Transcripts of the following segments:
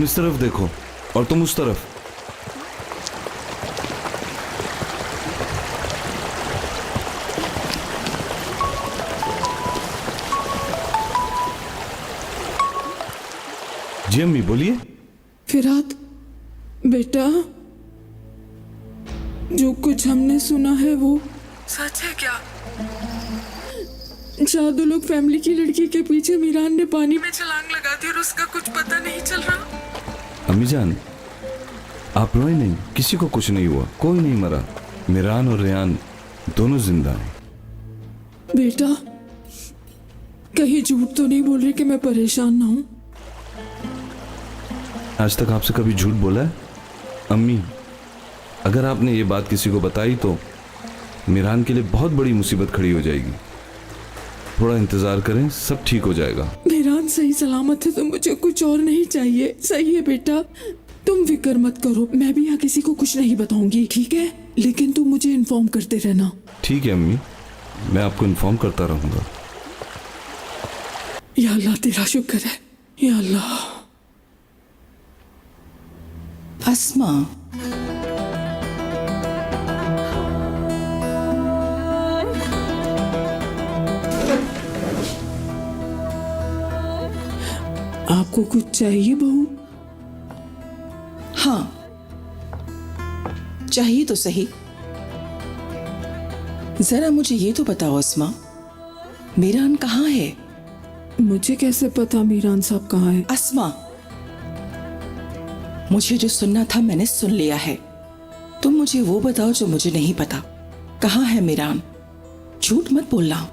तुम इस तरफ देखो और तुम उस तरफ। जी अम्मी बोलिए। फिरात बेटा, जो कुछ हमने सुना है वो सच है क्या? जादू लोग फैमिली की लड़की के पीछे मीरान ने पानी में छलांग लगा दी और उसका कुछ पता नहीं चल रहा। अम्मी जान आप रोए नहीं, किसी को कुछ नहीं हुआ, कोई नहीं मरा। मीरान और रेयान दोनों जिंदा हैं। बेटा कहीं झूठ तो नहीं बोल रहे कि मैं परेशान ना हूं? आज तक आपसे कभी झूठ बोला है? अम्मी अगर आपने ये बात किसी को बताई तो मीरान के लिए बहुत बड़ी मुसीबत खड़ी हो जाएगी। थोड़ा इंतजार करें, सब ठीक हो जाएगा। मीरान सही सलामत है तो मुझे कुछ और नहीं चाहिए। सही है बेटा, तुम फिक्र मत करो, मैं भी यहाँ किसी को कुछ नहीं बताऊंगी, ठीक है? लेकिन तुम मुझे इन्फॉर्म करते रहना। ठीक है अम्मी, मैं आपको इन्फॉर्म करता रहूंगा। या अल्लाह तेरा शुक्र है, या अल्लाह। अस्मा, आपको कुछ चाहिए बहू? हाँ चाहिए तो सही। जरा मुझे ये तो बताओ अस्मा, मीरान कहाँ है? मुझे कैसे पता मीरान साहब कहाँ है? अस्मा, मुझे जो सुनना था मैंने सुन लिया है। तुम मुझे वो बताओ जो मुझे नहीं पता। कहाँ है मीरान? झूठ मत बोलना।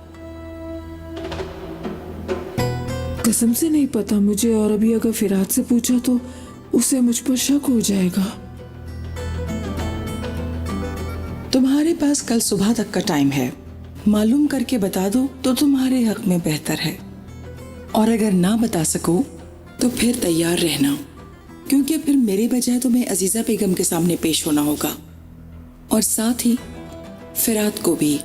कसम से नहीं पता मुझे, और अभी अगर फिरात से पूछा तो उसे मुझ पर शक हो जाएगा। तुम्हारे पास कल सुबह तक का टाइम है, मालूम करके बता दो तो तुम्हारे हक में बेहतर है। और अगर ना बता सको तो फिर तैयार रहना, क्योंकि फिर मेरे बजाय तुम्हें अजीजा बेगम के सामने पेश होना होगा, और साथ ही फिरात को भी।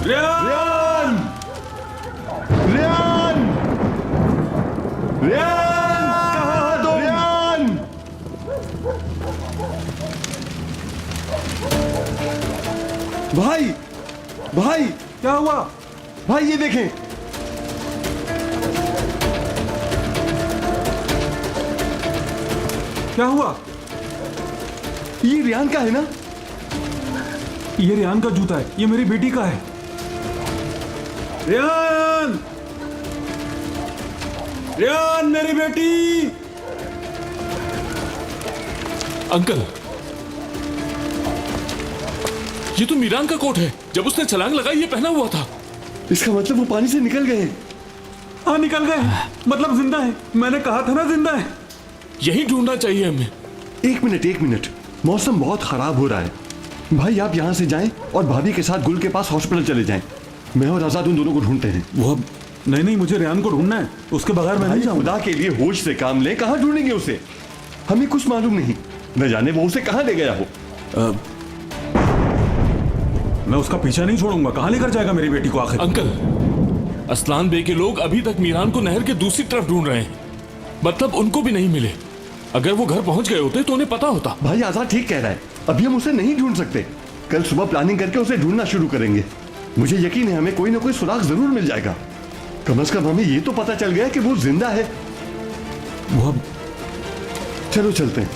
रेयान! रेयान! रेयान! कहाँ हो तुम? रेयान! भाई, भाई, क्या हुआ? भाई ये देखें। क्या हुआ? ये रेयान का है ना? ये रेयान का जूता है, ये मेरी बेटी का है। रेयान! रेयान मेरी बेटी! अंकल, ये तो मीरान का कोट है। जब उसने छलांग लगाई ये पहना हुआ था। इसका मतलब वो पानी से निकल गए। हाँ निकल गए, मतलब जिंदा है। मैंने कहा था ना जिंदा है। यही ढूंढना चाहिए हमें। एक मिनट, मौसम बहुत खराब हो रहा है। भाई आप यहाँ से जाएं और भाभी के साथ गुल के पास हॉस्पिटल चले जाएं। मैं और आजाद उन दोनों को ढूंढते हैं। वो अब नहीं, मुझे रेयान को ढूंढना है, उसके बगैर मैं नहीं भाई जाऊंगा। खुदा के लिए होश से काम लें, कहाँ ढूंढेंगे उसे? हमें कुछ मालूम नहीं, न जाने वो उसे कहाँ ले गया हो। मैं उसका पीछा नहीं छोड़ूंगा। कहाँ लेकर जाएगा मेरी बेटी को आखिर? अंकल, अस्लान बे के लोग अभी तक मीरान को नहर के दूसरी तरफ ढूंढ रहे हैं, मतलब उनको भी नहीं मिले। अगर वो घर पहुंच गए होते तो उन्हें पता होता। भाई आजाद ठीक कह रहा है, अभी हम उसे नहीं ढूंढ सकते। कल सुबह प्लानिंग करके उसे ढूंढना शुरू करेंगे। मुझे यकीन है हमें कोई ना कोई सुराग जरूर मिल जाएगा। कम से कम हमें ये तो पता चल गया कि वो जिंदा है। वो अब चलो चलते हैं।